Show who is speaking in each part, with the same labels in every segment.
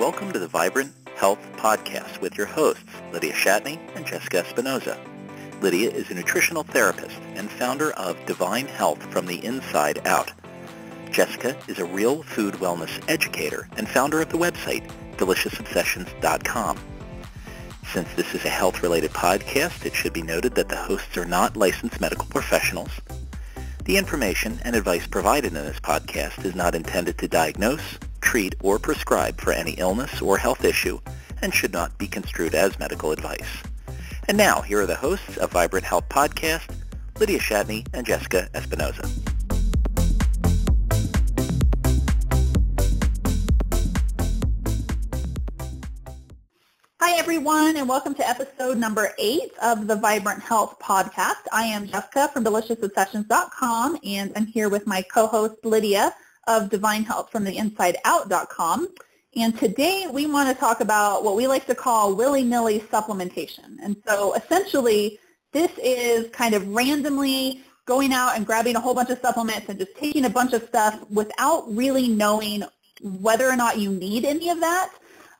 Speaker 1: welcome to the Vibrant Health Podcast with your hosts, Lydia Shatney and Jessica Espinoza. Lydia is a nutritional therapist and founder of Divine Health from the Inside Out. Jessica is a real food wellness educator and founder of the website, DeliciousObsessions.com. Since this is a health-related podcast, it should be noted that the hosts are not licensed medical professionals. The information and advice provided in this podcast is not intended to diagnose, treat, or prescribe for any illness or health issue and should not be construed as medical advice. And now, here are the hosts of Vibrant Health Podcast, Lydia Shatney and Jessica Espinoza.
Speaker 2: Hi, everyone, and welcome to episode number 8 of the Vibrant Health Podcast. I am Jessica from DeliciousObsessions.com, and I'm here with my co-host Lydia of Divine Health from the Inside Out.com. And today we want to talk about what we like to call Willy Nilly Supplementation. And so essentially, this is kind of randomly going out and grabbing a whole bunch of supplements and just taking a bunch of stuff without really knowing whether or not you need any of that.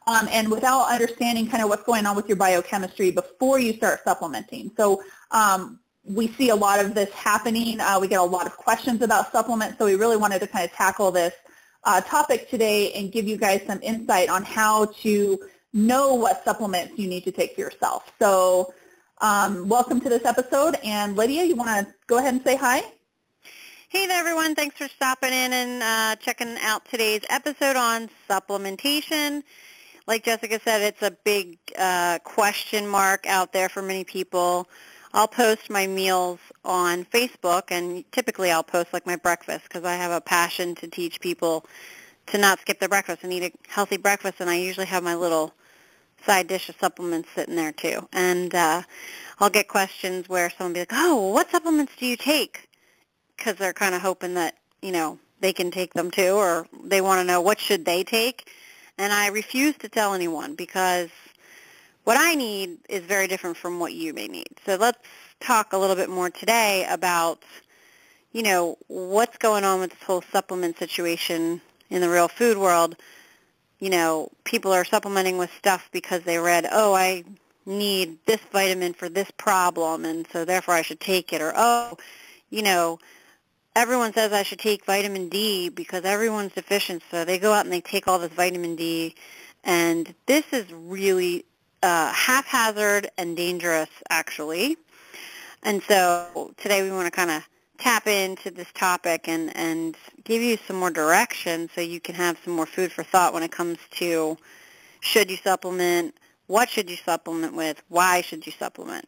Speaker 2: And without understanding kind of what's going on with your biochemistry before you start supplementing. So we see a lot of this happening. We get a lot of questions about supplements, so we really wanted to kind of tackle this topic today and give you guys some insight on how to know what supplements you need to take for yourself. So welcome to this episode. And Lydia, you want to go ahead and say hi?
Speaker 3: Hey there, everyone. Thanks for stopping in and checking out today's episode on supplementation. Like Jessica said, it's a big question mark out there for many people. I'll post my meals on Facebook, and typically I'll post like my breakfast because I have a passion to teach people to not skip their breakfast and eat a healthy breakfast, and I usually have my little side dish of supplements sitting there too. And I'll get questions where someone will be like, oh, what supplements do you take? Because they're kind of hoping that, you know, they can take them too, or they want to know what should they take. And I refuse to tell anyone because what I need is very different from what you may need. So let's talk a little bit more today about, you know, what's going on with this whole supplement situation in the real food world. You know, people are supplementing with stuff because they read, oh, I need this vitamin for this problem, and so therefore I should take it. Or, oh, you know, everyone says I should take vitamin D because everyone's deficient, so they go out and they take all this vitamin D. And this is really haphazard and dangerous, actually. And so today we want to kind of tap into this topic and give you some more direction so you can have some more food for thought when it comes to should you supplement, what should you supplement with, why should you supplement.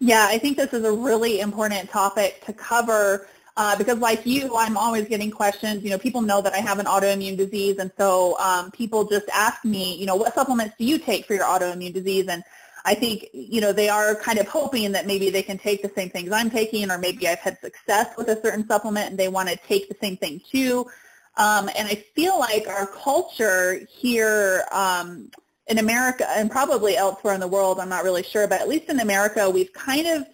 Speaker 2: Yeah, I think this is a really important topic to cover because like you, I'm always getting questions. You know, people know that I have an autoimmune disease, and so people just ask me, you know, what supplements do you take for your autoimmune disease? And I think, you know, they are kind of hoping that maybe they can take the same things I'm taking, or maybe I've had success with a certain supplement and they want to take the same thing too. And I feel like our culture here in America, and probably elsewhere in the world, I'm not really sure, but at least in America, we've kind of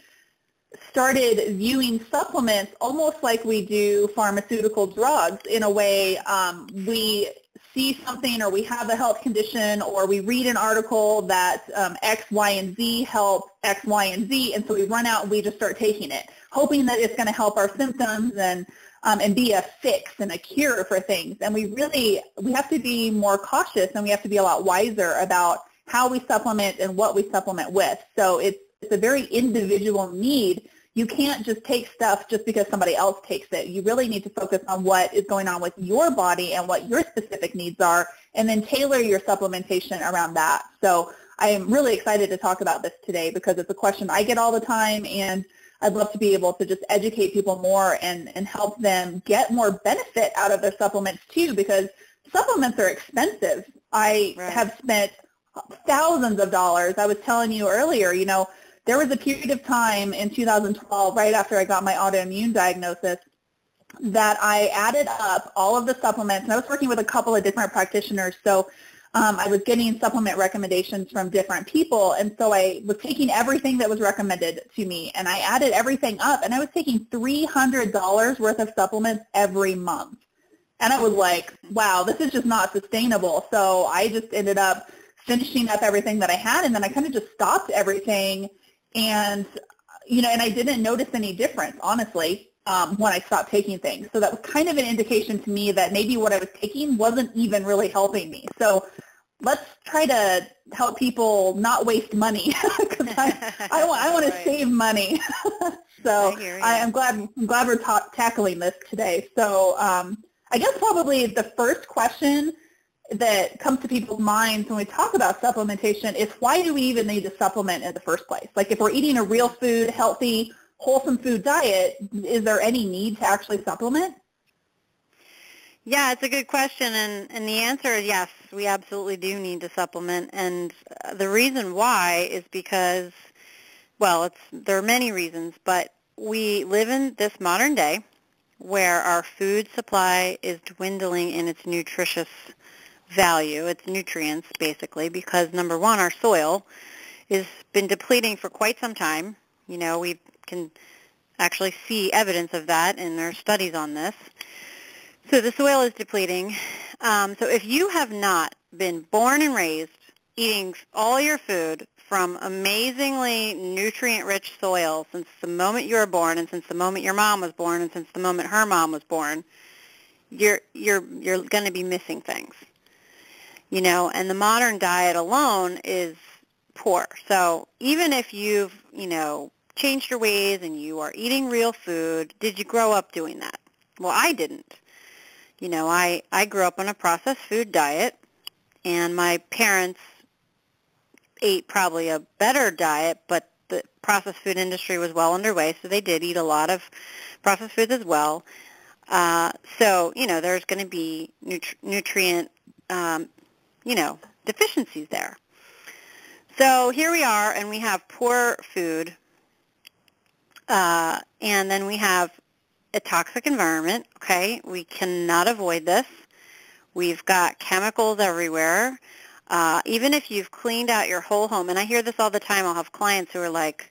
Speaker 2: started viewing supplements almost like we do pharmaceutical drugs. In a way, we see something, or we have a health condition, or we read an article that X, Y, and Z help X, Y, and Z, and so we run out and we just start taking it, hoping that it's going to help our symptoms and be a fix and a cure for things. And we have to be more cautious, and we have to be a lot wiser about how we supplement and what we supplement with. So it's a very individual need. You can't just take stuff just because somebody else takes it. You really need to focus on what is going on with your body and what your specific needs are, and then tailor your supplementation around that. So I am really excited to talk about this today because it's a question I get all the time, and I'd love to be able to just educate people more and help them get more benefit out of their supplements too, because supplements are expensive. I have spent thousands of dollars. I was telling you earlier, you know, there was a period of time in 2012, right after I got my autoimmune diagnosis, that I added up all of the supplements, and I was working with a couple of different practitioners, so I was getting supplement recommendations from different people, and so I was taking everything that was recommended to me, and I added everything up, and I was taking $300 worth of supplements every month. And I was like, wow, this is just not sustainable. So I just ended up finishing up everything that I had, and then I kind of just stopped everything. And, and I didn't notice any difference, honestly, when I stopped taking things. So that was kind of an indication to me that maybe what I was taking wasn't even really helping me. So let's try to help people not waste money, because I want to save money. So I'm glad we're tackling this today. So I guess probably the first question that comes to people's minds when we talk about supplementation is, why do we even need to supplement in the first place? Like, if we're eating a real food, healthy, wholesome food diet, is there any need to actually supplement?
Speaker 3: Yeah, it's a good question, and the answer is yes, we absolutely do need to supplement. And the reason why is because, well, there are many reasons, but we live in this modern day where our food supply is dwindling in its nutritious value, its nutrients, basically, because, number one, our soil has been depleting for quite some time. We can actually see evidence of that, and there are studies on this. So the soil is depleting. So if you have not been born and raised eating all your food from amazingly nutrient-rich soil since the moment you were born, and since the moment your mom was born, and since the moment her mom was born, you're going to be missing things. And the modern diet alone is poor. So even if you've, changed your ways and you are eating real food, did you grow up doing that? Well, I didn't. I grew up on a processed food diet, and my parents ate probably a better diet, but the processed food industry was well underway, so they did eat a lot of processed foods as well. So, there's going to be nutrient, deficiencies there. So here we are, and we have poor food, and then we have a toxic environment, okay? We cannot avoid this. We've got chemicals everywhere. Even if you've cleaned out your whole home, and I hear this all the time, I'll have clients who are like,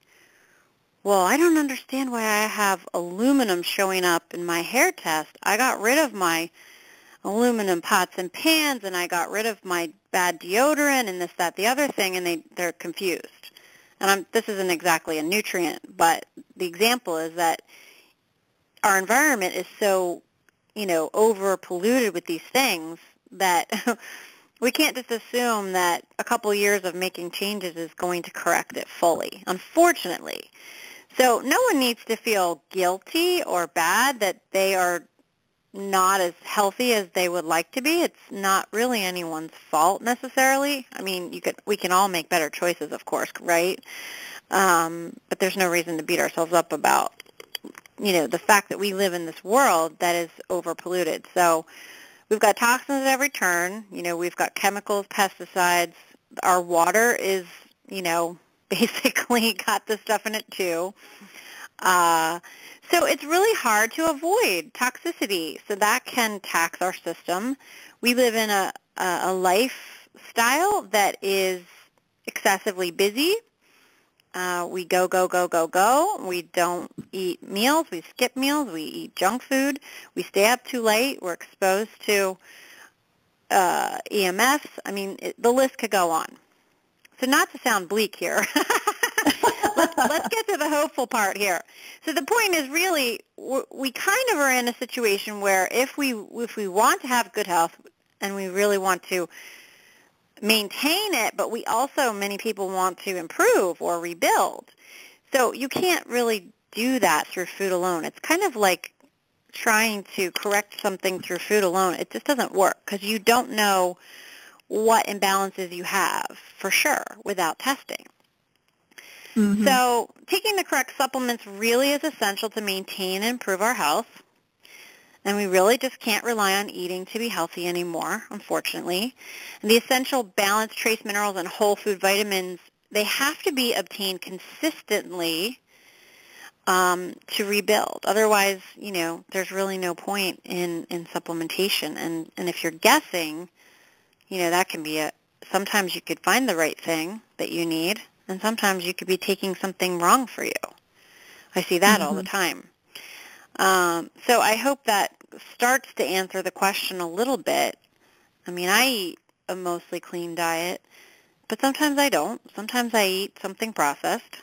Speaker 3: well, I don't understand why I have aluminum showing up in my hair test. I got rid of my aluminum pots and pans, and I got rid of my bad deodorant and this, that, the other thing, and they're confused. And this isn't exactly a nutrient, but the example is that our environment is so, over polluted with these things that we can't just assume that a couple years of making changes is going to correct it fully, unfortunately. So no one needs to feel guilty or bad that they are not as healthy as they would like to be. It's not really anyone's fault necessarily. I mean, we can all make better choices, of course, right? But there's no reason to beat ourselves up about the fact that we live in this world that is overpolluted. So we've got toxins at every turn. We've got chemicals, pesticides. Our water is, basically got this stuff in it too. So it's really hard to avoid toxicity. So that can tax our system. We live in a lifestyle that is excessively busy. We go, go, go, go, go. We don't eat meals. We skip meals. We eat junk food. We stay up too late. We're exposed to EMFs. I mean, the list could go on. So not to sound bleak here, let's get to the hopeful part here. So the point is really we kind of are in a situation where if we want to have good health and we really want to maintain it, but we also, many people want to improve or rebuild. So you can't really do that through food alone. It's kind of like trying to correct something through food alone. It just doesn't work because you don't know what imbalances you have for sure without testing. Mm-hmm. So taking the correct supplements really is essential to maintain and improve our health. And we really just can't rely on eating to be healthy anymore, unfortunately. And the essential balanced trace minerals and whole food vitamins, they have to be obtained consistently to rebuild. Otherwise, there's really no point in supplementation. And if you're guessing, that can be sometimes you could find the right thing that you need, and sometimes you could be taking something wrong for you. I see that all the time. So I hope that starts to answer the question a little bit. I mean, I eat a mostly clean diet, but sometimes I don't. Sometimes I eat something processed,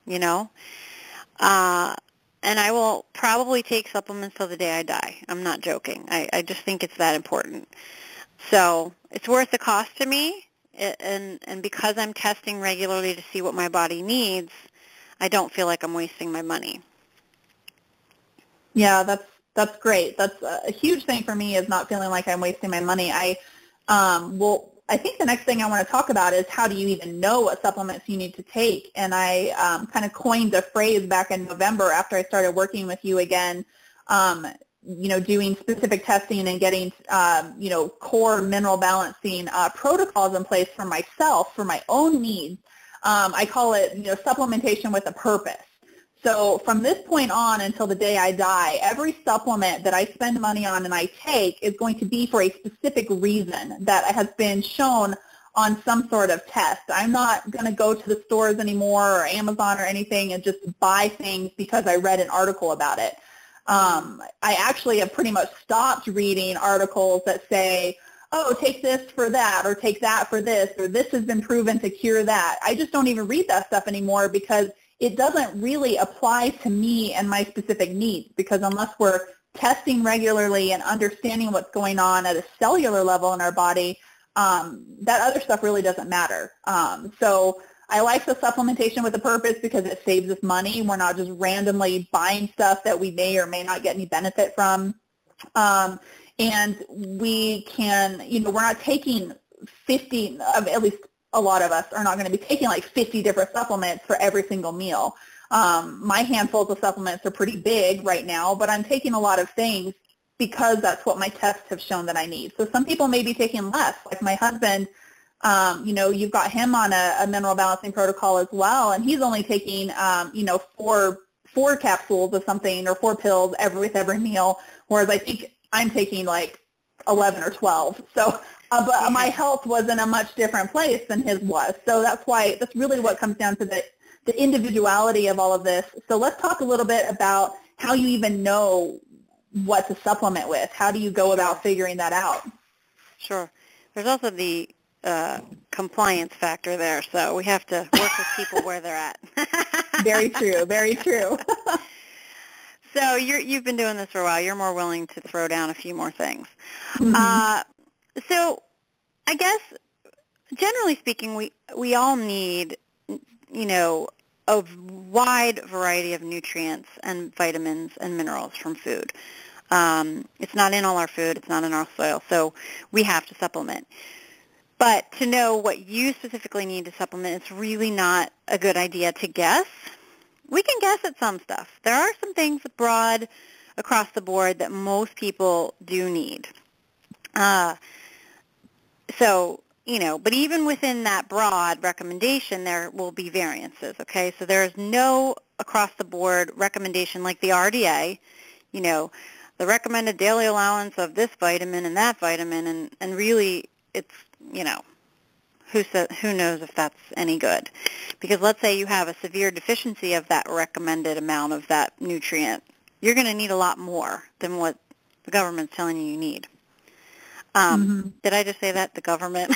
Speaker 3: you know. And I will probably take supplements till the day I die. I'm not joking. I just think it's that important. So it's worth the cost to me, and because I'm testing regularly to see what my body needs, I don't feel like I'm wasting my money.
Speaker 2: Yeah, that's great. That's a huge thing for me, is not feeling like I'm wasting my money. I think the next thing I want to talk about is how do you even know what supplements you need to take? And I kind of coined a phrase back in November after I started working with you again, doing specific testing and getting, core mineral balancing protocols in place for myself, for my own needs. I call it, supplementation with a purpose. So from this point on until the day I die, every supplement that I spend money on and I take is going to be for a specific reason that has been shown on some sort of test. I'm not going to go to the stores anymore or Amazon or anything and just buy things because I read an article about it. I actually have pretty much stopped reading articles that say, oh, take this for that, or take that for this, or this has been proven to cure that. I just don't even read that stuff anymore because it doesn't really apply to me and my specific needs, because unless we're testing regularly and understanding what's going on at a cellular level in our body, that other stuff really doesn't matter. So I like the supplementation with a purpose because it saves us money. We're not just randomly buying stuff that we may or may not get any benefit from. And we can, we're not taking 50, at least a lot of us are not going to be taking like 50 different supplements for every single meal. My handfuls of supplements are pretty big right now, but I'm taking a lot of things because that's what my tests have shown that I need. So some people may be taking less, like my husband. You've got him on a mineral balancing protocol as well, and he's only taking, four capsules of something or 4 pills with every meal, whereas I think I'm taking like 11 or 12. So, but my health was in a much different place than his was. So that's really what comes down to the individuality of all of this. So let's talk a little bit about how you even know what to supplement with. How do you go about figuring that out?
Speaker 3: Sure. There's also the compliance factor there, so we have to work with people where they're at.
Speaker 2: Very true, very true.
Speaker 3: So you've been doing this for a while. You're more willing to throw down a few more things.
Speaker 2: Mm-hmm.
Speaker 3: So I guess, generally speaking, we all need, a wide variety of nutrients and vitamins and minerals from food. It's not in all our food. It's not in our soil. So we have to supplement. But to know what you specifically need to supplement, it's really not a good idea to guess. We can guess at some stuff. There are some things broad across the board that most people do need. But even within that broad recommendation, there will be variances, okay? So there's no across-the-board recommendation like the RDA, the recommended daily allowance of this vitamin and that vitamin, and really it's, who knows if that's any good? Because let's say you have a severe deficiency of that recommended amount of that nutrient. You're going to need a lot more than what the government's telling you need. Did I just say that? The government?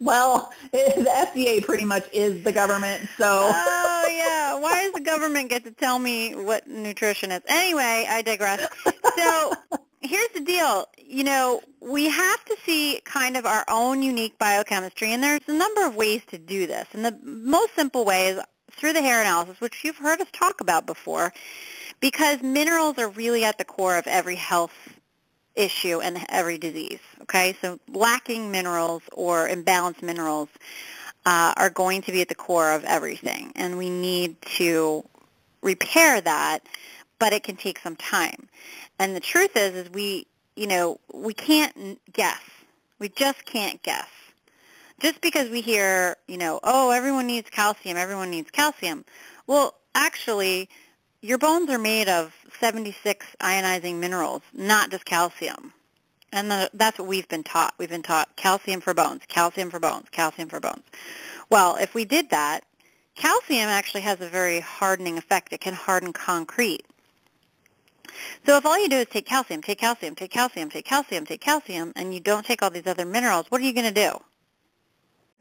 Speaker 2: Well, the FDA pretty much is the government, so.
Speaker 3: Oh, yeah. Why does the government get to tell me what nutrition is? Anyway, I digress. So here's the deal. We have to see kind of our own unique biochemistry, and there's a number of ways to do this. And the most simple way is through the hair analysis, which you've heard us talk about before, because minerals are really at the core of every health issue and every disease, okay? So lacking minerals or imbalanced minerals are going to be at the core of everything, and we need to repair that, but it can take some time. And the truth is we can't guess. We just can't guess. Just because we hear, everyone needs calcium. Well, actually, your bones are made of 76 ionizing minerals, not just calcium. And that's what we've been taught. We've been taught calcium for bones, calcium for bones, calcium for bones. Well, if we did that, calcium actually has a very hardening effect. It can harden concrete. So if all you do is take calcium, take calcium, take calcium, take calcium, take calcium, and you don't take all these other minerals, what are you going to do?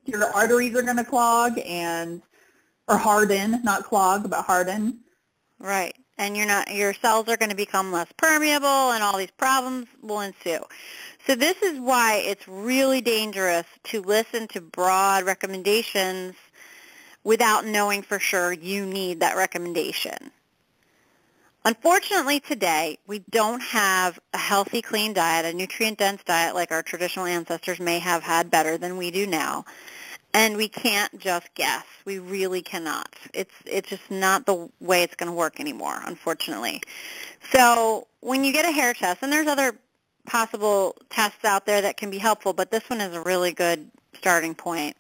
Speaker 2: Your arteries are going to clog or harden, not clog, but harden.
Speaker 3: Right. And your cells are going to become less permeable, and all these problems will ensue. So this is why it's really dangerous to listen to broad recommendations without knowing for sure you need that recommendation. Unfortunately, today, we don't have a healthy, clean diet, a nutrient-dense diet like our traditional ancestors may have had better than we do now. And we can't just guess. We really cannot. It's just not the way it's going to work anymore, unfortunately. So when you get a hair test, and there's other possible tests out there that can be helpful, but this one is a really good starting point.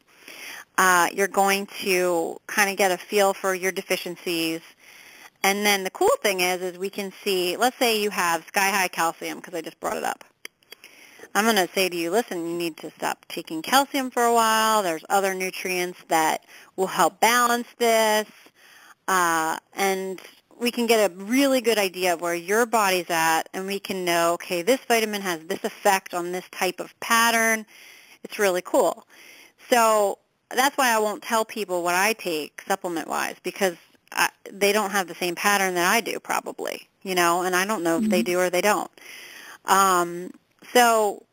Speaker 3: You're going to kind of get a feel for your deficiencies. And then the cool thing is we can see, let's say you have sky-high calcium, because I just brought it up. I'm going to say to you, listen, you need to stop taking calcium for a while. There's other nutrients that will help balance this. And we can get a really good idea of where your body's at, and we can know, okay, this vitamin has this effect on this type of pattern. It's really cool. So that's why I won't tell people what I take supplement-wise, because they don't have the same pattern that I do probably, and I don't know if they do or they don't. So,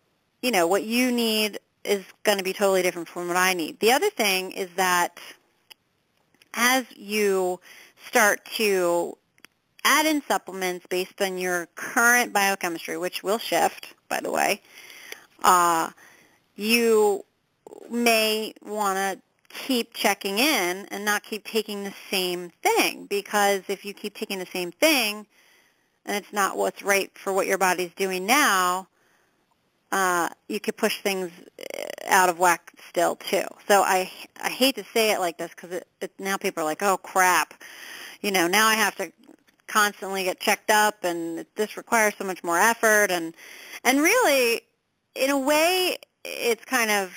Speaker 3: what you need is going to be totally different from what I need. The other thing is that as you start to add in supplements based on your current biochemistry, which will shift, by the way, you may want to keep checking in and not keep taking the same thing, because if you keep taking the same thing and it's not what's right for what your body's doing now, you could push things out of whack still too. So I hate to say it like this, because now people are like, oh crap, now I have to constantly get checked up, and this requires so much more effort, and really, in a way, it's kind of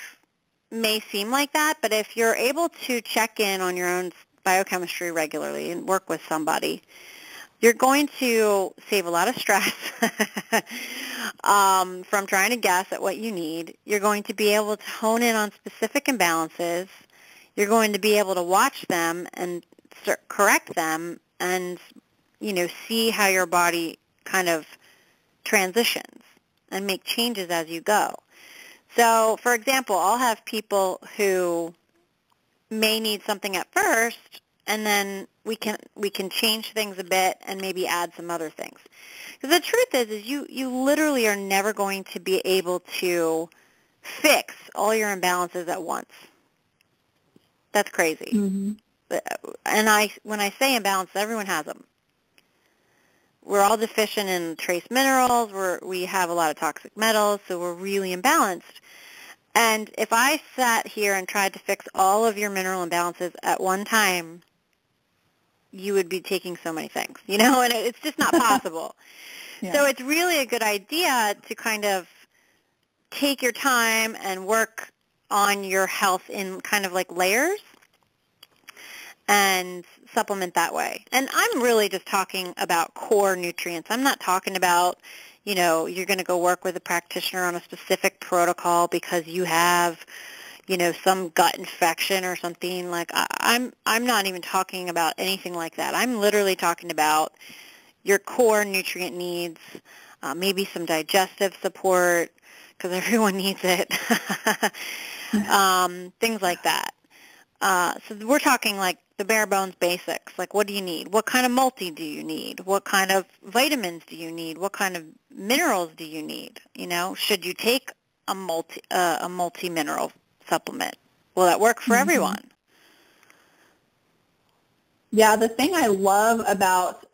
Speaker 3: may seem like that, but if you're able to check in on your own biochemistry regularly and work with somebody, you're going to save a lot of stress from trying to guess at what you need. You're going to be able to hone in on specific imbalances. You're going to be able to watch them and correct them and, see how your body kind of transitions and make changes as you go. So, for example, I'll have people who may need something at first, and then we can change things a bit and maybe add some other things. Because the truth is you literally are never going to be able to fix all your imbalances at once. That's crazy. Mm-hmm. And when I say imbalance, everyone has them. We're all deficient in trace minerals. We have a lot of toxic metals, so we're really imbalanced. And if I sat here and tried to fix all of your mineral imbalances at one time, you would be taking so many things, and it's just not possible. Yeah. So it's really a good idea to kind of take your time and work on your health in kind of like layers and supplement that way. And I'm really just talking about core nutrients. I'm not talking about, you're going to go work with a practitioner on a specific protocol because you have, some gut infection or something. Like I'm not even talking about anything like that. I'm literally talking about your core nutrient needs, maybe some digestive support, because everyone needs it, things like that. So we're talking like the bare bones basics, like what do you need? What kind of multi do you need? What kind of vitamins do you need? What kind of minerals do you need? Should you take a multi-mineral supplement? Will that work for everyone?
Speaker 2: Yeah, the thing I love about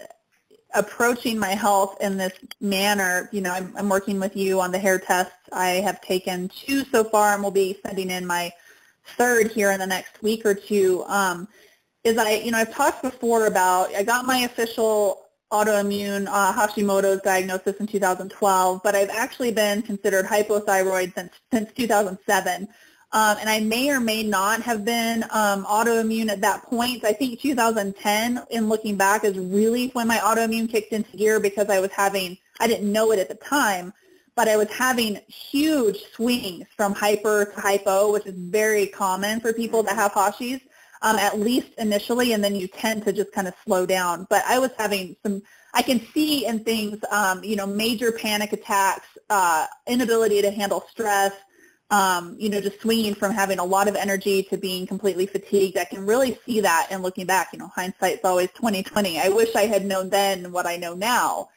Speaker 2: approaching my health in this manner, I'm working with you on the hair tests. I have taken 2 so far, and will be sending in my 3rd here in the next week or 2, is I've talked before about, I got my official autoimmune Hashimoto's diagnosis in 2012, but I've actually been considered hypothyroid since 2007. And I may or may not have been autoimmune at that point. I think 2010, in looking back, is really when my autoimmune kicked into gear, because I didn't know it at the time, but I was having huge swings from hyper to hypo, which is very common for people that have Hashis, at least initially, and then you tend to just kind of slow down. But I was having I can see in things, major panic attacks, inability to handle stress, just swinging from having a lot of energy to being completely fatigued. I can really see that in looking back. Hindsight's always 20/20. I wish I had known then what I know now.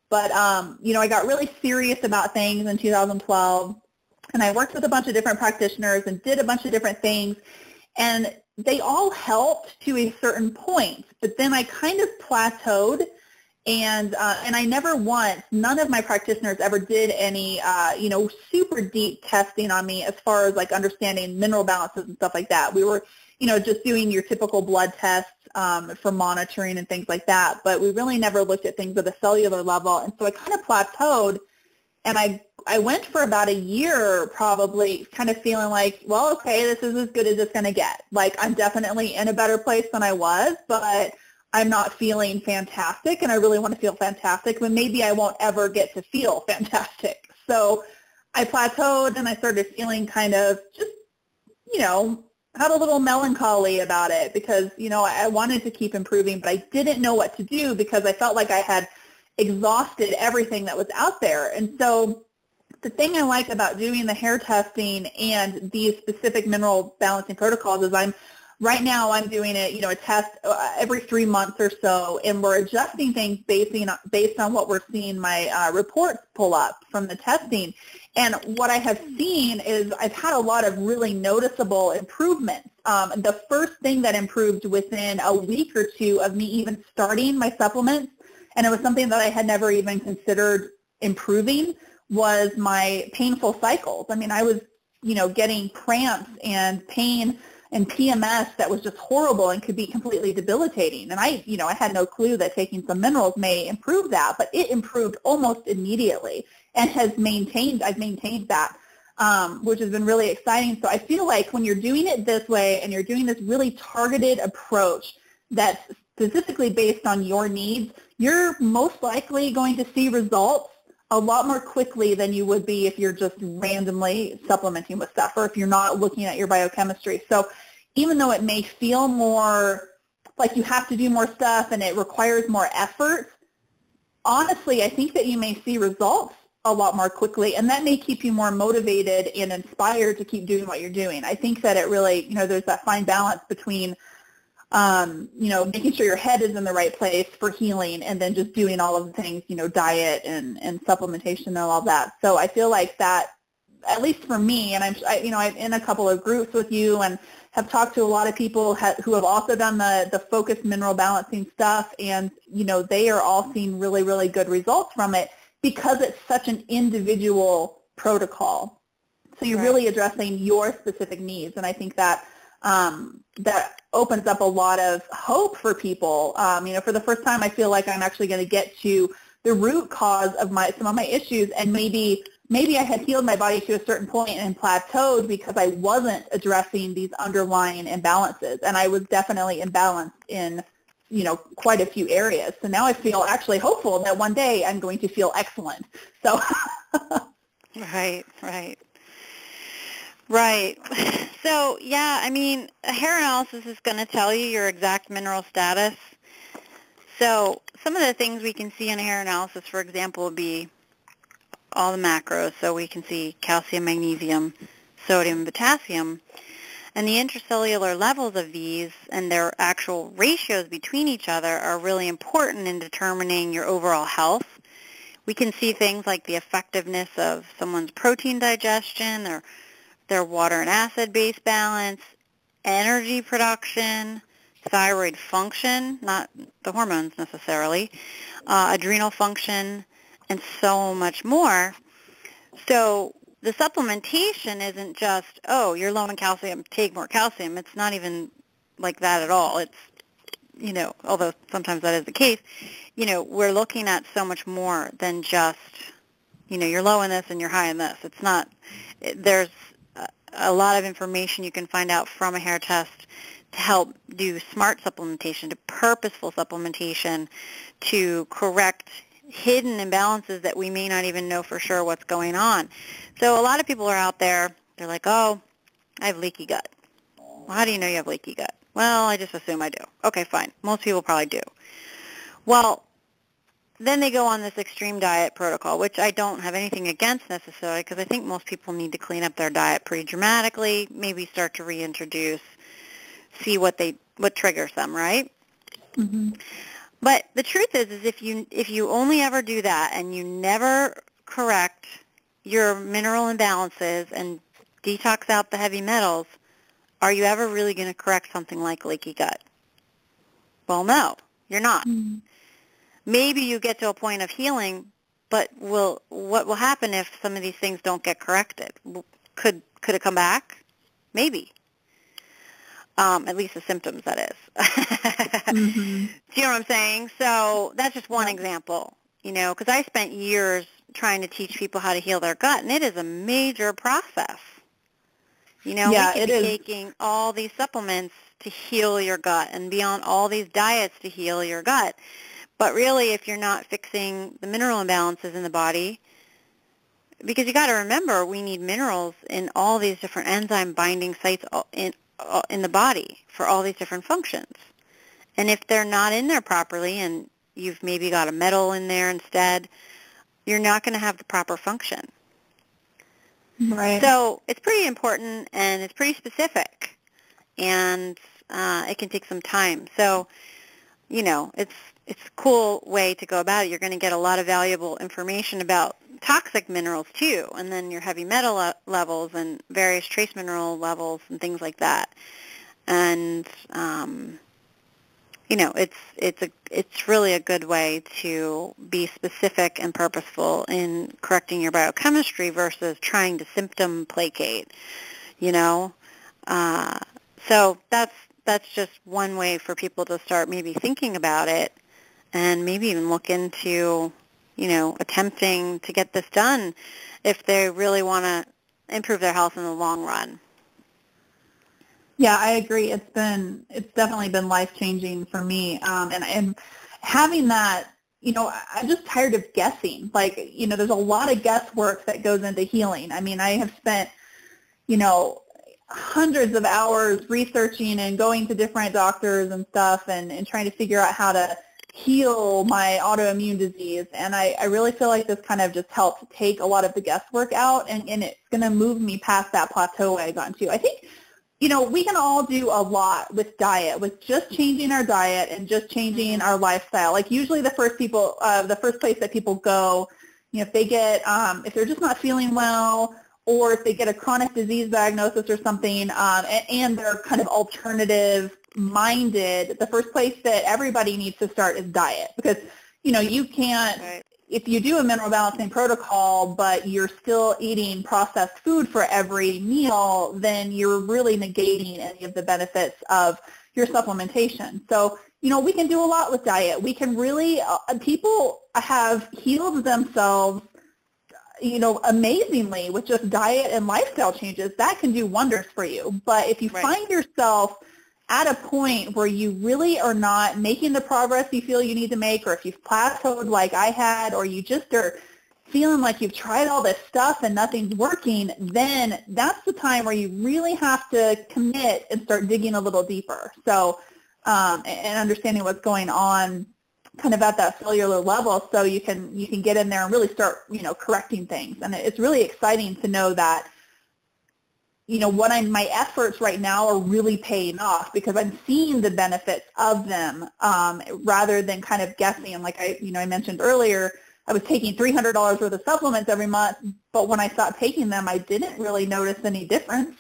Speaker 2: But, I got really serious about things in 2012, and I worked with a bunch of different practitioners and did a bunch of different things, and they all helped to a certain point. But then I kind of plateaued. And I none of my practitioners ever did any, super deep testing on me as far as like understanding mineral balances and stuff like that. We were, just doing your typical blood tests for monitoring and things like that. But we really never looked at things at a cellular level. And so I kind of plateaued, and I went for about a year probably kind of feeling like, well, okay, this is as good as it's going to get. Like, I'm definitely in a better place than I was, but I'm not feeling fantastic, and I really want to feel fantastic, but maybe I won't ever get to feel fantastic. So I plateaued, and I started feeling kind of just, had a little melancholy about it, because, I wanted to keep improving, but I didn't know what to do because I felt like I had exhausted everything that was out there. And so the thing I like about doing the hair testing and these specific mineral balancing protocols is right now I'm doing it, a test every 3 months or so, and we're adjusting things based on what we're seeing my reports pull up from the testing. And what I have seen is I've had a lot of really noticeable improvements. The first thing that improved within a week or two of me even starting my supplements, and it was something that I had never even considered improving, was my painful cycles. I mean, I was, getting cramps and pain and PMS that was just horrible and could be completely debilitating. And I had no clue that taking some minerals may improve that, but it improved almost immediately, and I've maintained that, which has been really exciting. So I feel like when you're doing it this way and you're doing this really targeted approach that's specifically based on your needs, you're most likely going to see results a lot more quickly than you would be if you're just randomly supplementing with stuff, or if you're not looking at your biochemistry. So even though it may feel more like you have to do more stuff and it requires more effort, honestly, I think that you may see results a lot more quickly, and that may keep you more motivated and inspired to keep doing what you're doing. I think that it really, there's that fine balance between making sure your head is in the right place for healing, and then just doing all of the things, diet and supplementation and all that. So I feel like that, at least for me, and I'm in a couple of groups with you and have talked to a lot of people who have also done the focused mineral balancing stuff, and, they are all seeing really, really good results from it because it's such an individual protocol. So you're really addressing your specific needs, and I think that that opens up a lot of hope for people. For the first time, I feel like I'm actually going to get to the root cause of some of my issues, and maybe I had healed my body to a certain point and plateaued because I wasn't addressing these underlying imbalances, and I was definitely imbalanced in, quite a few areas. So now I feel actually hopeful that one day I'm going to feel excellent. So.
Speaker 3: Right. So, yeah, a hair analysis is going to tell you your exact mineral status. So some of the things we can see in a hair analysis, for example, would be all the macros. So we can see calcium, magnesium, sodium, and potassium. And the intracellular levels of these and their actual ratios between each other are really important in determining your overall health. We can see things like the effectiveness of someone's protein digestion, their water and acid-base balance, energy production, thyroid function, not the hormones necessarily, adrenal function, and so much more. So the supplementation isn't just, oh, you're low in calcium, take more calcium. It's not even like that at all. It's, although sometimes that is the case, we're looking at so much more than just, you're low in this and you're high in this. It's not, there's a lot of information you can find out from a hair test to help do smart supplementation, to purposeful supplementation, to correct hidden imbalances that we may not even know for sure what's going on. So a lot of people are out there, they're like, oh, I have leaky gut. Well, how do you know you have leaky gut? Well, I just assume I do. Okay, fine. Most people probably do. Well, then they go on this extreme diet protocol, which I don't have anything against necessarily, because I think most people need to clean up their diet pretty dramatically, maybe start to reintroduce, see what triggers them, right?
Speaker 2: Mm-hmm.
Speaker 3: But the truth is if you only ever do that and you never correct your mineral imbalances and detox out the heavy metals, are you ever really going to correct something like leaky gut? Well, no, you're not. Mm-hmm. Maybe you get to a point of healing, but what will happen if some of these things don't get corrected? Could it come back? Maybe. At least the symptoms, that is. Mm-hmm. Do you know what I'm saying? So that's just one example, because I spent years trying to teach people how to heal their gut, and it is a major process. We could be taking all these supplements to heal your gut and be on all these diets to heal your gut. But really, if you're not fixing the mineral imbalances in the body, because you got to remember, we need minerals in all these different enzyme binding sites in the body for all these different functions. And if they're not in there properly and you've maybe got a metal in there instead, you're not going to have the proper function.
Speaker 2: Right.
Speaker 3: So it's pretty important and it's pretty specific, and it can take some time. So, it's a cool way to go about it. You're going to get a lot of valuable information about toxic minerals too, and then your heavy metal levels and various trace mineral levels and things like that. And it's really a good way to be specific and purposeful in correcting your biochemistry versus trying to symptom placate. So that's just one way for people to start maybe thinking about it, and maybe even look into attempting to get this done if they really want to improve their health in the long run.
Speaker 2: Yeah, I agree. It's definitely been life-changing for me. And having that, I'm just tired of guessing. There's a lot of guesswork that goes into healing. I mean, I have spent, hundreds of hours researching and going to different doctors and stuff and trying to figure out how to heal my autoimmune disease. And I really feel like this kind of just helps take a lot of the guesswork out, and it's going to move me past that plateau I got into. I think, we can all do a lot with diet, with just changing our diet and just changing our lifestyle. Like usually the first place that people go, if they get, if they're just not feeling well, or if they get a chronic disease diagnosis or something, and they're kind of alternative-minded, the first place that everybody needs to start is diet. Because, you can't, right. If you do a mineral balancing protocol, but you're still eating processed food for every meal, then you're really negating any of the benefits of your supplementation. So, we can do a lot with diet. We can really, people have healed themselves amazingly with just diet and lifestyle changes. That can do wonders for you. But if you find yourself at a point where you really are not making the progress you feel you need to make, or if you've plateaued like I had, or you just are feeling like you've tried all this stuff and nothing's working, then that's the time where you really have to commit and start digging a little deeper. So, and understanding what's going on kind of at that cellular level, so you can get in there and really start correcting things. And it's really exciting to know that my efforts right now are really paying off, because I'm seeing the benefits of them, rather than kind of guessing. Like I mentioned earlier, I was taking $300 worth of supplements every month, but when I stopped taking them, I didn't really notice any difference.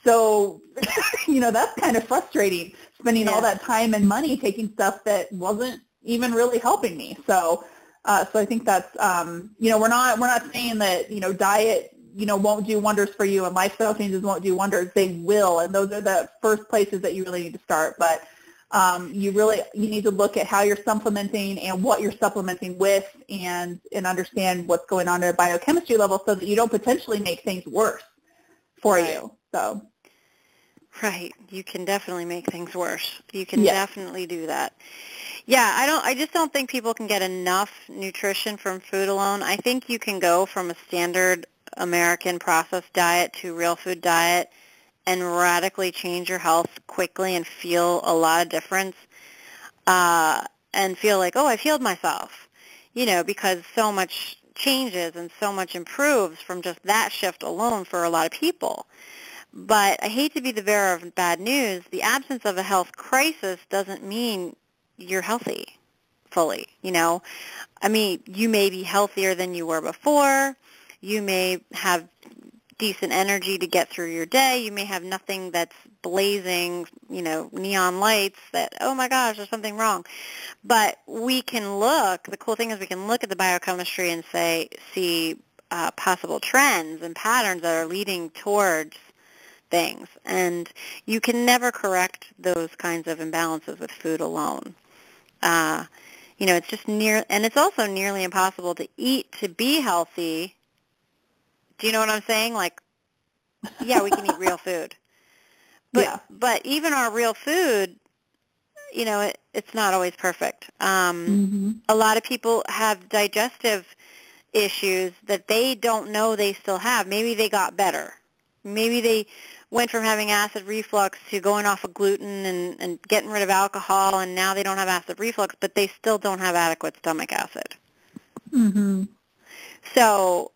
Speaker 2: So, that's kind of frustrating, spending all that time and money taking stuff that wasn't even really helping me. So I think that's, we're not saying that, diet, won't do wonders for you and lifestyle changes won't do wonders. They will, and those are the first places that you really need to start. But you need to look at how you're supplementing and what you're supplementing with, and understand what's going on at a biochemistry level, so that you don't potentially make things worse. for
Speaker 3: Right.
Speaker 2: you. So.
Speaker 3: Right. You can definitely make things worse. You can definitely do that. Yeah, I just don't think people can get enough nutrition from food alone. I think you can go from a standard American processed diet to real food diet and radically change your health quickly and feel a lot of difference, and feel like, oh, I've healed myself, because so much changes and so much improves from just that shift alone for a lot of people. But I hate to be the bearer of bad news. The absence of a health crisis doesn't mean you're healthy fully, I mean, you may be healthier than you were before. You may have decent energy to get through your day. You may have nothing that's blazing, neon lights that, oh my gosh, there's something wrong. But we can look, the cool thing is we can look at the biochemistry and see possible trends and patterns that are leading towards things. And you can never correct those kinds of imbalances with food alone. It's just and it's also nearly impossible to eat to be healthy. Do you know what I'm saying? Like, yeah, we can eat real food. But even our real food, it's not always perfect. A lot of people have digestive issues that they don't know they still have. Maybe they got better. Maybe they went from having acid reflux to going off of gluten and getting rid of alcohol, and now they don't have acid reflux, but they still don't have adequate stomach acid.
Speaker 2: Mm-hmm.
Speaker 3: So,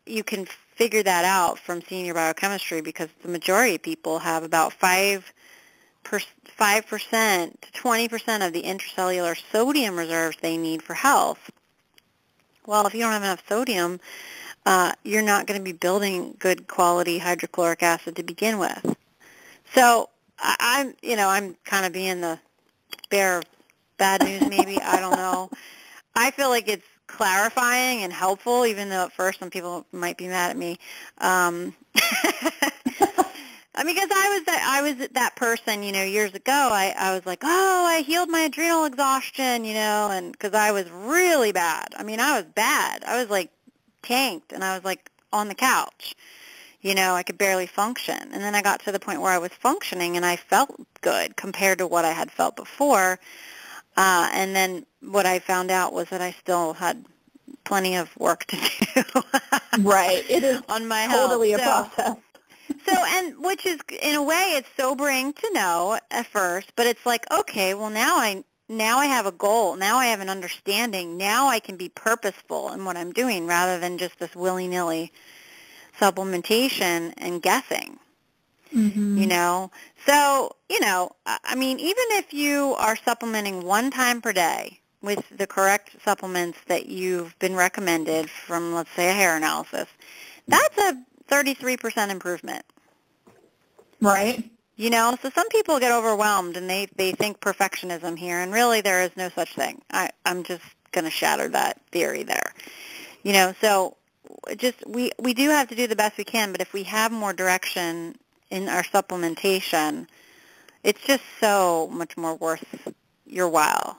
Speaker 3: you can figure that out from seeing your biochemistry, because the majority of people have about 5% to 20% of the intracellular sodium reserves they need for health. Well, if you don't have enough sodium, you're not going to be building good quality hydrochloric acid to begin with. So I'm kind of being the bearer of bad news maybe. I don't know. I feel like it's clarifying and helpful, even though at first some people might be mad at me. Because I was that person, years ago. I was like, oh, I healed my adrenal exhaustion, and because I was really bad. I mean, I was bad. I was like tanked, and I was like on the couch. I could barely function. And then I got to the point where I was functioning, and I felt good compared to what I had felt before. And then what I found out was that I still had plenty of work to do.
Speaker 2: Right. It is
Speaker 3: on my
Speaker 2: totally
Speaker 3: health.
Speaker 2: a process.
Speaker 3: And which is, in a way, it's sobering to know at first, but it's like, okay, well, now I have a goal. Now I have an understanding. Now I can be purposeful in what I'm doing rather than just this willy-nilly supplementation and guessing.
Speaker 2: Mm-hmm.
Speaker 3: So, I mean, even if you are supplementing one time per day with the correct supplements that you've been recommended from, let's say, a hair analysis, that's a 33% improvement.
Speaker 2: Right.
Speaker 3: So some people get overwhelmed and they think perfectionism here, and really there is no such thing. I'm just going to shatter that theory there. So just we do have to do the best we can, but if we have more direction in our supplementation, it's just so much more worth your while,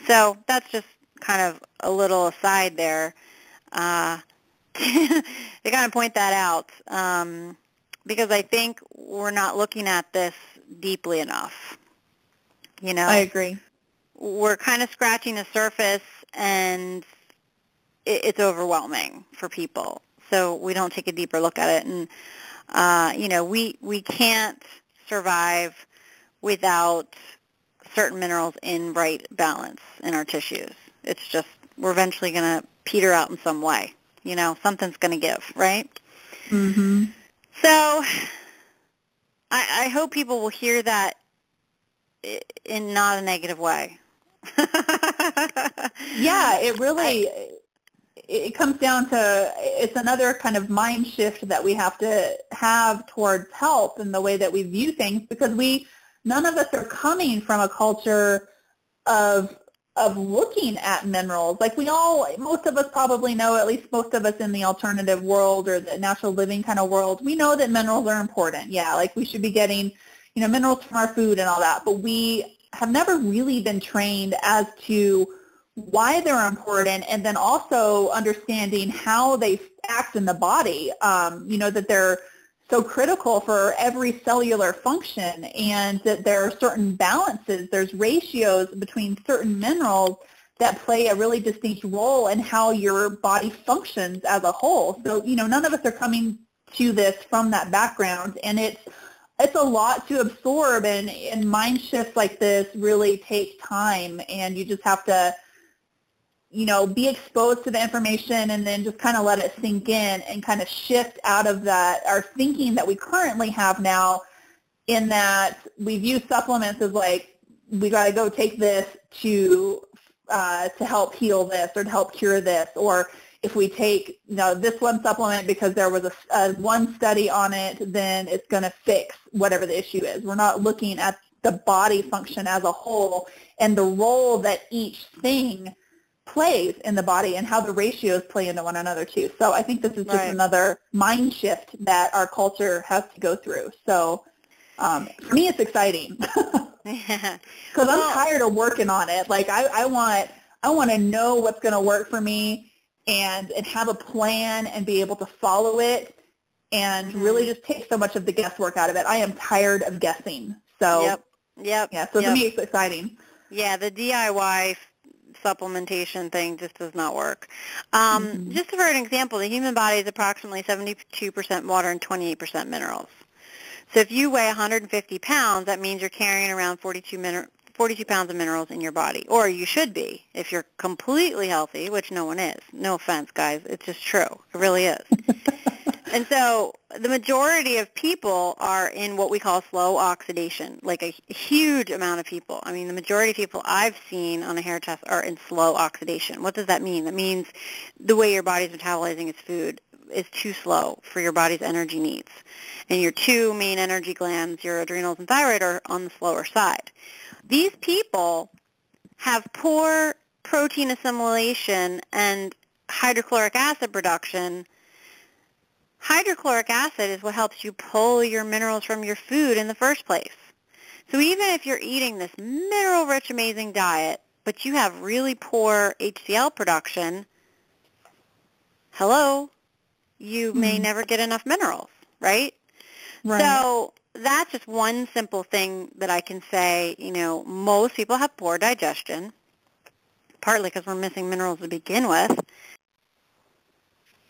Speaker 3: So that's just kind of a little aside there. To kind of point that out, because I think we're not looking at this deeply enough.
Speaker 2: I agree.
Speaker 3: We're kind of scratching the surface, and it's overwhelming for people. So we don't take a deeper look at it, and we can't survive without certain minerals in right balance in our tissues. It's just we're eventually going to peter out in some way. Something's going to give, right?
Speaker 2: Mm-hmm.
Speaker 3: So I hope people will hear that in not a negative way.
Speaker 2: Yeah, it really, it comes down to, it's another kind of mind shift that we have to have towards health and the way that we view things, because none of us are coming from a culture of looking at minerals. Like most of us probably know, at least most of us in the alternative world or the natural living kind of world, we know that minerals are important. Yeah, like we should be getting, minerals from our food and all that, but we have never really been trained as to why they're important, and then also understanding how they act in the body, that they're so critical for every cellular function, and that there are certain balances, there's ratios between certain minerals that play a really distinct role in how your body functions as a whole. So, none of us are coming to this from that background, and it's a lot to absorb, and mind shifts like this really take time, and you just have to, be exposed to the information and then just kind of let it sink in and kind of shift out of that, our thinking that we currently have now, in that we view supplements as like, we got to go take this to help heal this or to help cure this, or if we take this one supplement because there was a one study on it, then it's going to fix whatever the issue is. We're not looking at the body function as a whole and the role that each thing plays in the body and how the ratios play into one another too. So I think this is just another mind shift that our culture has to go through. So for me, it's exciting because I'm tired of working on it. Like I want to know what's going to work for me and have a plan and be able to follow it and really just take so much of the guesswork out of it. I am tired of guessing. So
Speaker 3: Yep.
Speaker 2: So for me, it's exciting.
Speaker 3: Yeah, the DIY supplementation thing just does not work. Just for an example, the human body is approximately 72% water and 28% minerals. So if you weigh 150 pounds, that means you're carrying around 42 pounds of minerals in your body, or you should be if you're completely healthy, which no one is. No offense, guys. It's just true. It really is. And so the majority of people are in what we call slow oxidation, like a huge amount of people. I mean, the majority of people I've seen on a hair test are in slow oxidation. What does that mean? That means the way your body's metabolizing its food is too slow for your body's energy needs. And your two main energy glands, your adrenals and thyroid, are on the slower side. These people have poor protein assimilation and hydrochloric acid production. Hydrochloric acid is what helps you pull your minerals from your food in the first place. So even if you're eating this mineral-rich, amazing diet, but you have really poor HCl production, you may never get enough minerals, right? So that's just one simple thing that I can say. Most people have poor digestion, partly because we're missing minerals to begin with,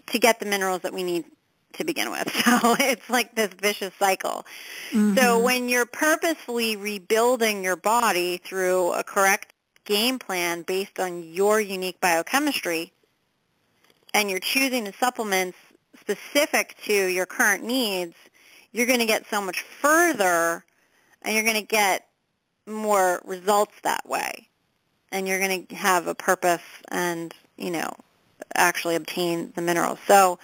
Speaker 3: to get the minerals that we need to begin with. So it's like this vicious cycle. So when you're purposefully rebuilding your body through a correct game plan based on your unique biochemistry, and you're choosing the supplements specific to your current needs, you're going to get so much further, and you're going to get more results that way. And you're going to have a purpose and, actually obtain the minerals. So,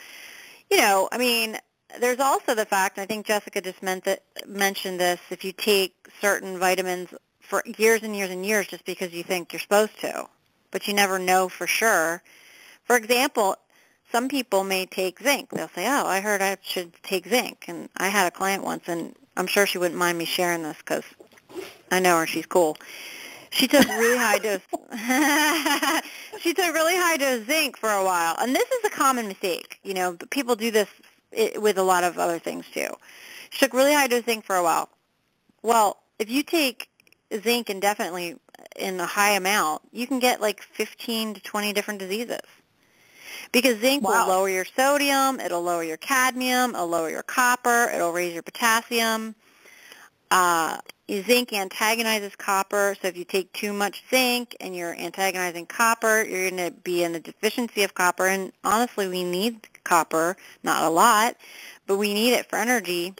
Speaker 3: there's also the fact, I think Jessica just mentioned this, if you take certain vitamins for years and years and years just because you think you're supposed to, but you never know for sure. For example, some people may take zinc. They'll say, oh, I heard I should take zinc. And I had a client once, and I'm sure she wouldn't mind me sharing this because I know her. She's cool. She took really high dose. She took really high dose zinc for a while, and this is a common mistake. People do this with a lot of other things too. She took really high dose zinc for a while. Well, if you take zinc indefinitely in a high amount, you can get like 15 to 20 different diseases. Because zinc will lower your sodium, it'll lower your cadmium, it'll lower your copper, it'll raise your potassium. Zinc antagonizes copper, so if you take too much zinc and you're antagonizing copper, you're going to be in a deficiency of copper. And honestly, we need copper, not a lot, but we need it for energy.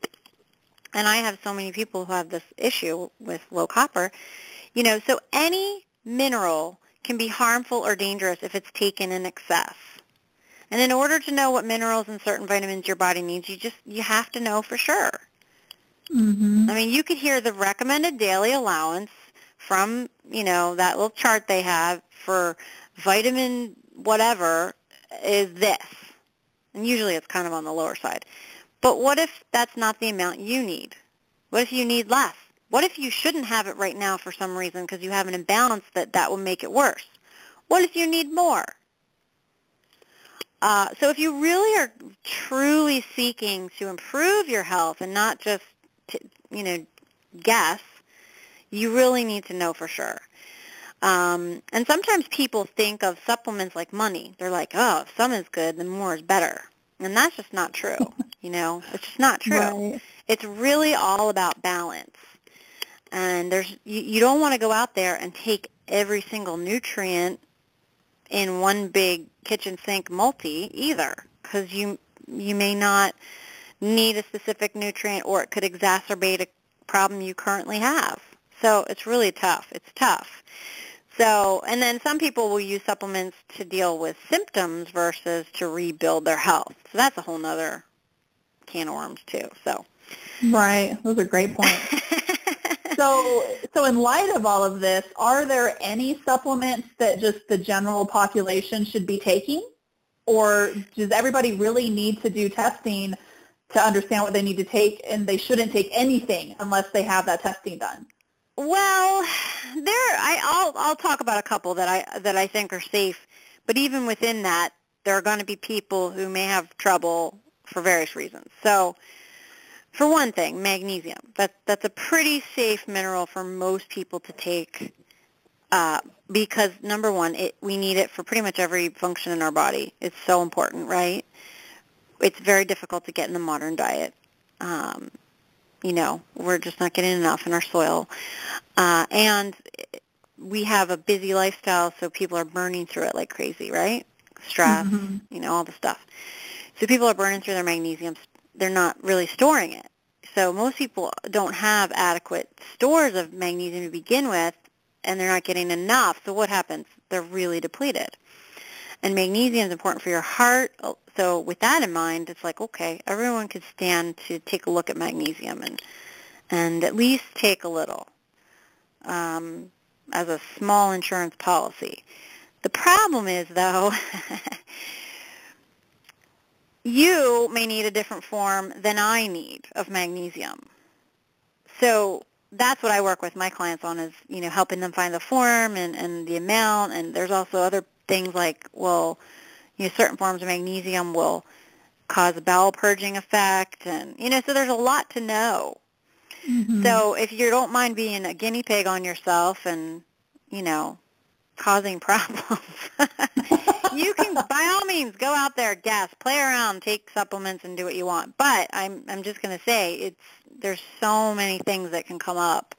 Speaker 3: And I have so many people who have this issue with low copper. So any mineral can be harmful or dangerous if it's taken in excess. And in order to know what minerals and certain vitamins your body needs, you have to know for sure. I mean, you could hear the recommended daily allowance from, that little chart they have for vitamin whatever is this. And usually it's kind of on the lower side. But what if that's not the amount you need? What if you need less? What if you shouldn't have it right now for some reason because you have an imbalance that will make it worse? What if you need more? So if you really are truly seeking to improve your health and not just, guess, you really need to know for sure. And sometimes people think of supplements like money. They're like, oh, if some is good, then more is better. And that's just not true. It's just not true.
Speaker 2: Right.
Speaker 3: It's really all about balance. And you don't want to go out there and take every single nutrient in one big kitchen sink multi either, because you may not need a specific nutrient, or it could exacerbate a problem you currently have. So it's really tough. It's tough. So, and then some people will use supplements to deal with symptoms versus to rebuild their health. So that's a whole nother can of worms too. So.
Speaker 2: Right. Those are great points. So in light of all of this, are there any supplements that just the general population should be taking? Or does everybody really need to do testing to understand what they need to take, and they shouldn't take anything unless they have that testing done?
Speaker 3: Well, I'll talk about a couple that I think are safe, but even within that, there are going to be people who may have trouble for various reasons. So, for one thing, magnesium. That's a pretty safe mineral for most people to take because, number one, we need it for pretty much every function in our body. It's so important, right? It's very difficult to get in the modern diet. We're just not getting enough in our soil. And we have a busy lifestyle, so people are burning through it like crazy, right? Stress, all the stuff. So people are burning through their magnesium. They're not really storing it. So most people don't have adequate stores of magnesium to begin with, and they're not getting enough. So what happens? They're really depleted. And magnesium is important for your heart. So with that in mind, it's like, okay, everyone could stand to take a look at magnesium and at least take a little as a small insurance policy. The problem is, though, you may need a different form than I need of magnesium. So that's what I work with my clients on is, helping them find the form and the amount. And there's also other things like, certain forms of magnesium will cause a bowel purging effect. And, so there's a lot to know. Mm-hmm. So if you don't mind being a guinea pig on yourself and, causing problems, you can, by all means, go out there, guess, play around, take supplements, and do what you want. But I'm just going to say there's so many things that can come up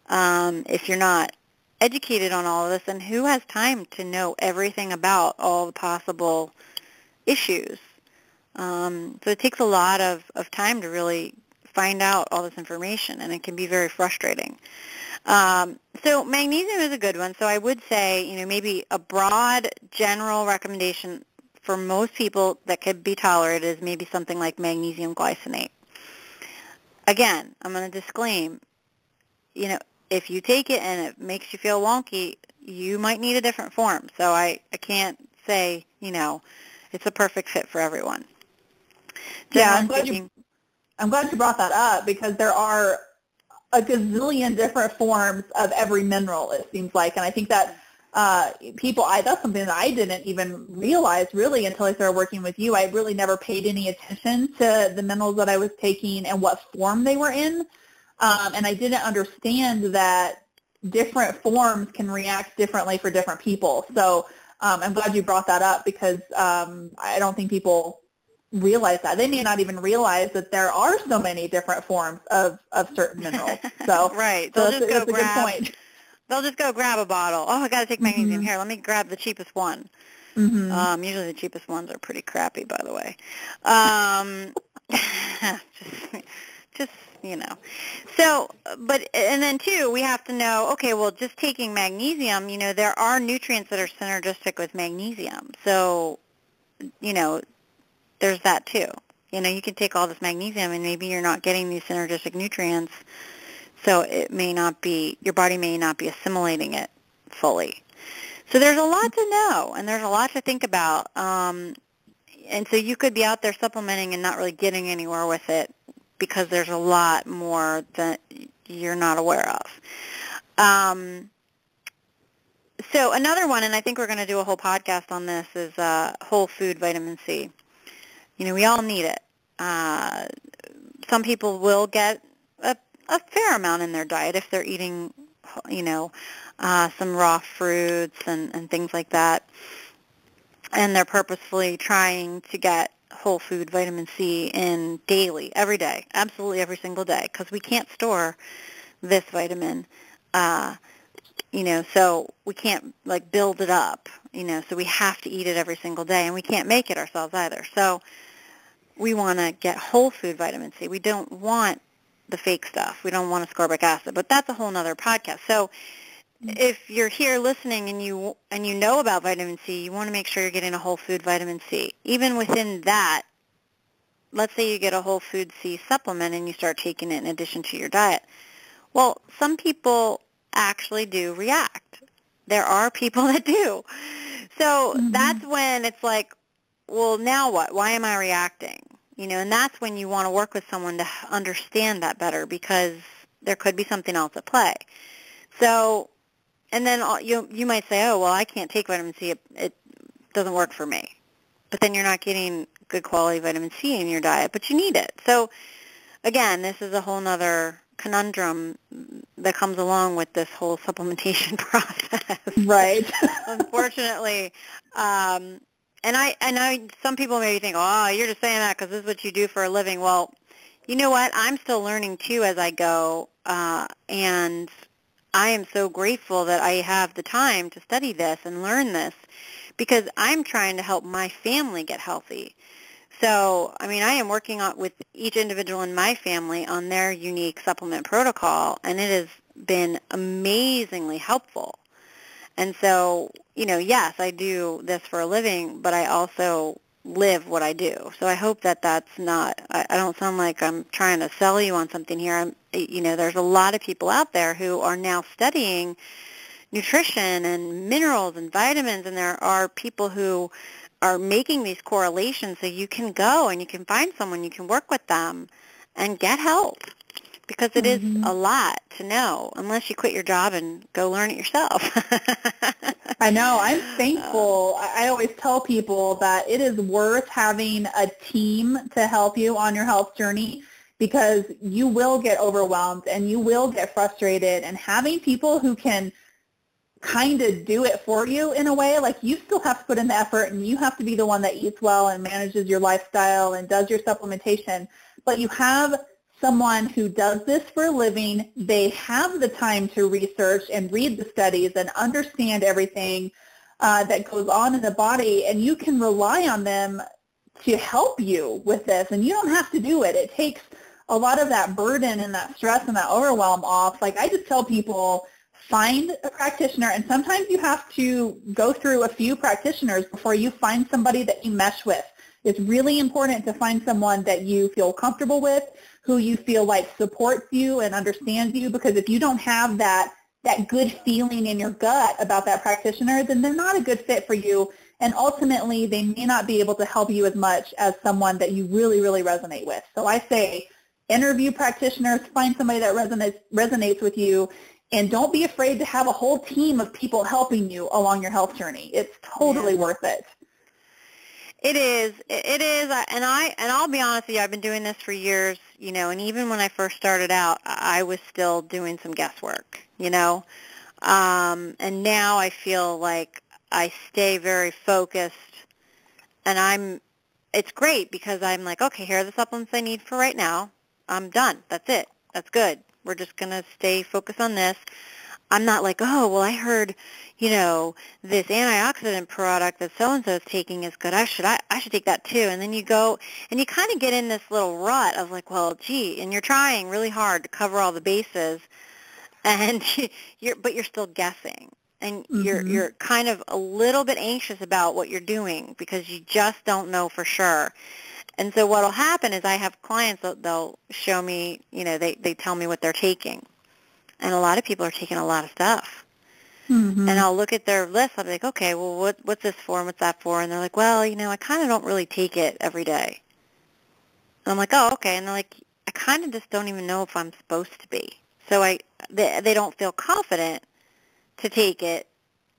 Speaker 3: if you're not educated on all of this. And who has time to know everything about all the possible issues? So it takes a lot of time to really find out all this information, and it can be very frustrating. So magnesium is a good one. So I would say, maybe a broad general recommendation for most people that could be tolerated is maybe something like magnesium glycinate. Again, I'm going to disclaim, if you take it and it makes you feel wonky, you might need a different form. So I can't say, it's a perfect fit for everyone.
Speaker 2: Yeah, I'm glad you brought that up, because there are a gazillion different forms of every mineral, it seems like. And I think that that's something that I didn't even realize really until I started working with you. I really never paid any attention to the minerals that I was taking and what form they were in. And I didn't understand that different forms can react differently for different people. So I'm glad you brought that up, because I don't think people realize that. They may not even realize that there are so many different forms of certain minerals. So
Speaker 3: right.
Speaker 2: So that's a good point.
Speaker 3: They'll just go grab a bottle. Oh, I got to take magnesium.
Speaker 2: Mm-hmm.
Speaker 3: Here, let me grab the cheapest one.
Speaker 2: Mm-hmm.
Speaker 3: Usually the cheapest ones are pretty crappy, by the way. Just So, and then too, we have to know, okay, well, just taking magnesium, there are nutrients that are synergistic with magnesium. So, there's that too. You can take all this magnesium and maybe you're not getting these synergistic nutrients, so it may not be, your body may not be assimilating it fully. So there's a lot to know, and there's a lot to think about. And so you could be out there supplementing and not really getting anywhere with it, because there's a lot more that you're not aware of. So another one, and I think we're going to do a whole podcast on this, is whole food vitamin C. You know, we all need it. Some people will get a fair amount in their diet if they're eating, you know, some raw fruits and things like that. And they're purposefully trying to get whole food vitamin C in daily, every day, absolutely every single day, because we can't store this vitamin, you know, so we can't, like, build it up, you know, so we have to eat it every single day, and we can't make it ourselves either. So we want to get whole food vitamin C. We don't want the fake stuff. We don't want ascorbic acid, but that's a whole other podcast. So if you're here listening and you know about vitamin C, you want to make sure you're getting a whole food vitamin C. Even within that, let's say you get a whole food C supplement and you start taking it in addition to your diet. Well, some people actually do react. There are people that do. So that's when it's like, well, now what? Why am I reacting? You know, and that's when you want to work with someone to understand that better, because there could be something else at play. So, and then you might say, oh, well, I can't take vitamin C. It doesn't work for me. But then you're not getting good quality vitamin C in your diet, but you need it. So, again, this is a whole other conundrum that comes along with this whole supplementation process.
Speaker 2: Right.
Speaker 3: Unfortunately. And I, some people maybe think, oh, you're just saying that because this is what you do for a living. Well, you know what? I'm still learning, too, as I go, and I am so grateful that I have the time to study this and learn this, because I'm trying to help my family get healthy. So, I mean, I am working with each individual in my family on their unique supplement protocol, and it has been amazingly helpful. And so, you know, yes, I do this for a living, but I also live what I do. So I hope that that's not, I don't sound like I'm trying to sell you on something here. You know, there's a lot of people out there who are now studying nutrition and minerals and vitamins, and there are people who are making these correlations, so you can go and you can find someone, you can work with them and get help, because it is a lot to know, unless you quit your job and go learn it yourself.
Speaker 2: I know. I'm thankful. I always tell people that it is worth having a team to help you on your health journey, because you will get overwhelmed and you will get frustrated, and having people who can kind of do it for you in a way, like, you still have to put in the effort and you have to be the one that eats well and manages your lifestyle and does your supplementation, but you have someone who does this for a living. They have the time to research and read the studies and understand everything that goes on in the body, and you can rely on them to help you with this, and you don't have to do it. It takes a lot of that burden and that stress and that overwhelm off. Like, I just tell people, find a practitioner, and sometimes you have to go through a few practitioners before you find somebody that you mesh with. It's really important to find someone that you feel comfortable with, who you feel like supports you and understands you, because if you don't have that good feeling in your gut about that practitioner, then they're not a good fit for you, and ultimately they may not be able to help you as much as someone that you really, really resonate with. So I say, interview practitioners, find somebody that resonates with you, and don't be afraid to have a whole team of people helping you along your health journey. It's totally worth it.
Speaker 3: It is, and I'll be honest with you, I've been doing this for years, you know, and even when I first started out, I was still doing some guesswork, you know, and now I feel like I stay very focused, and it's great, because I'm like, okay, here are the supplements I need for right now. I'm done. That's it. That's good. We're just going to stay focused on this. I'm not like, oh, well, I heard, you know, this antioxidant product that so-and-so is taking is good. I should take that too. And then you go, and you kind of get in this little rut of like, well, gee, and you're trying really hard to cover all the bases, and but you're still guessing. And you're kind of a little bit anxious about what you're doing, because you just don't know for sure. And so what will happen is I have clients that they'll show me, you know, they tell me what they're taking. And a lot of people are taking a lot of stuff. And I'll look at their list. I'll be like, okay, well, what's this for and what's that for? And they're like, well, you know, I kind of don't really take it every day. And I'm like, oh, okay. And they're like, I kind of just don't even know if I'm supposed to be. So they don't feel confident to take it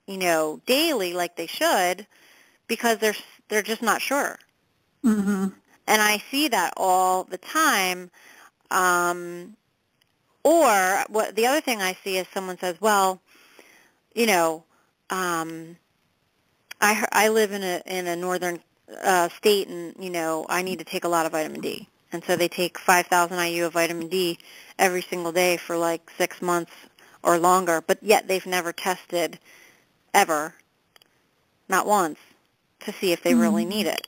Speaker 3: daily like they should because they're just not sure.
Speaker 2: Mm-hmm.
Speaker 3: And I see that all the time. Or what the other thing I see is someone says, well, I live in a northern state, and I need to take a lot of vitamin D, and so they take 5,000 IU of vitamin D every single day for like 6 months or longer, but yet they've never tested ever, not once, to see if they really need it.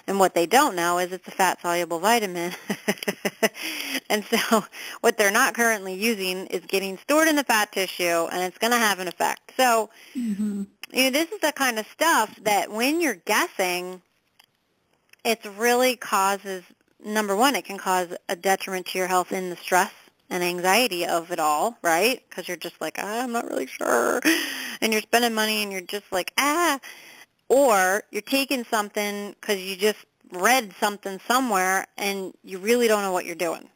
Speaker 3: And what they don't know is it's a fat-soluble vitamin. And so what they're not currently using is getting stored in the fat tissue, and it's going to have an effect. So, this is the kind of stuff that when you're guessing, it really causes, number one, it can cause a detriment to your health in the stress and anxiety of it all, right? Because you're just like, I'm not really sure. And you're spending money, and you're just like, Or you're taking something because you just read something somewhere and you really don't know what you're doing.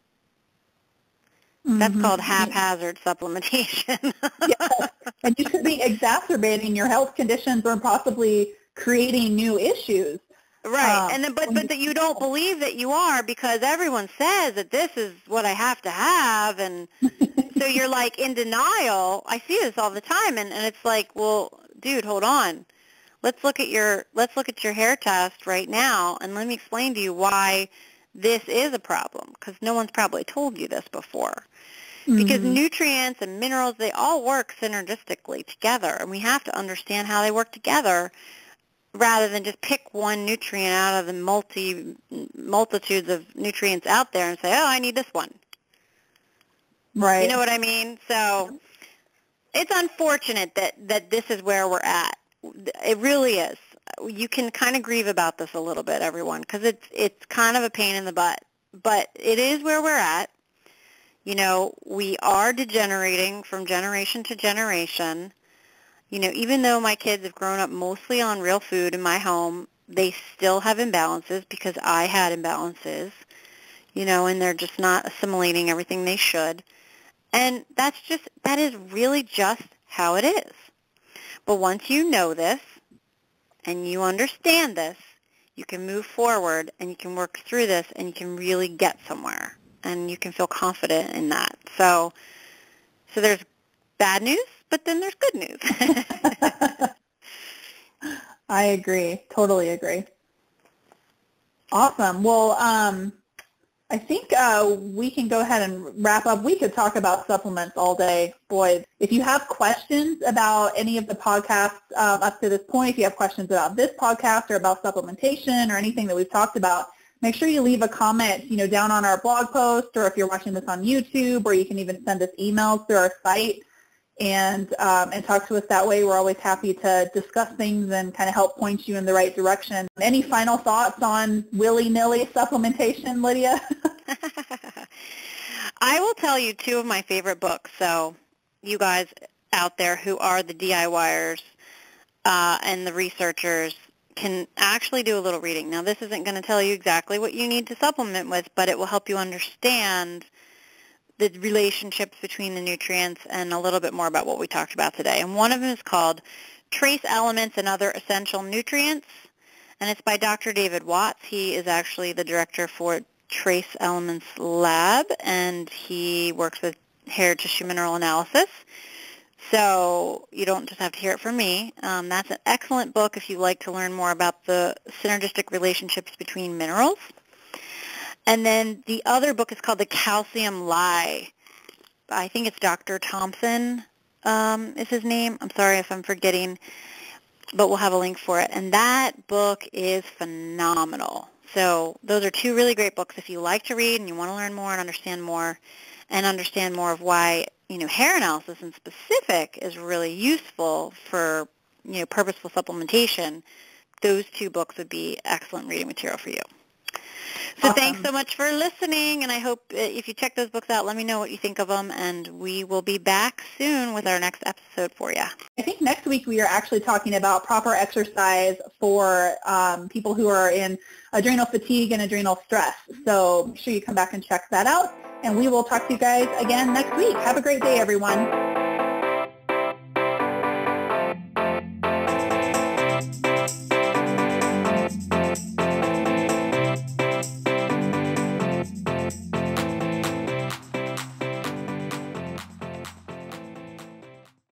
Speaker 3: That's called haphazard supplementation.
Speaker 2: Yes. And you could be exacerbating your health conditions or possibly creating new issues.
Speaker 3: Right. And then, but that you don't believe that you are because everyone says that this is what I have to have, and so you're like in denial. I see this all the time, and it's like, well, dude, hold on. Let's look at your hair test right now, and let me explain to you why this is a problem, because no one's probably told you this before. Because nutrients and minerals, they all work synergistically together, and we have to understand how they work together rather than just pick one nutrient out of the multitudes of nutrients out there and say, oh, I need this one.
Speaker 2: Right.
Speaker 3: You know what I mean? So it's unfortunate that this is where we're at. It really is. You can kind of grieve about this a little bit, everyone, because it's kind of a pain in the butt. But it is where we're at. We are degenerating from generation to generation. Even though my kids have grown up mostly on real food in my home, they still have imbalances because I had imbalances, and they're just not assimilating everything they should. And that is really just how it is. But once you know this and you understand this, you can move forward and you can work through this and you can really get somewhere and you can feel confident in that. So there's bad news, but then there's good news.
Speaker 2: I agree. Totally agree. Awesome. Well, I think we can go ahead and wrap up. We could talk about supplements all day. Boy, if you have questions about any of the podcasts up to this point, if you have questions about this podcast or about supplementation or anything that we've talked about, make sure you leave a comment, down on our blog post, or if you're watching this on YouTube, or you can even send us emails through our site and talk to us that way. We're always happy to discuss things and kind of help point you in the right direction. Any final thoughts on Willy Nilly Supplementation, Lydia?
Speaker 3: I will tell you two of my favorite books. So you guys out there who are the DIYers and the researchers can actually do a little reading. Now, this isn't going to tell you exactly what you need to supplement with, but it will help you understand the relationships between the nutrients and a little bit more about what we talked about today. And one of them is called Trace Elements and Other Essential Nutrients, and it's by Dr. David Watts. He is actually the director for Trace Elements Lab, and he works with hair tissue mineral analysis. So you don't just have to hear it from me. That's an excellent book if you like to learn more about the synergistic relationships between minerals. And then the other book is called The Calcium Lie. I think it's Dr. Thompson is his name. I'm sorry if I'm forgetting, but we'll have a link for it. And that book is phenomenal. So those are two really great books if you like to read and you want to learn more and understand more of why, hair analysis in specific is really useful for, purposeful supplementation. Those two books would be excellent reading material for you. So
Speaker 2: Awesome.
Speaker 3: Thanks so much for listening, and I hope if you check those books out, let me know what you think of them, and we will be back soon with our next episode for you.
Speaker 2: I think next week we are actually talking about proper exercise for people who are in adrenal fatigue and adrenal stress. So make sure you come back and check that out, and we will talk to you guys again next week. Have a great day, everyone.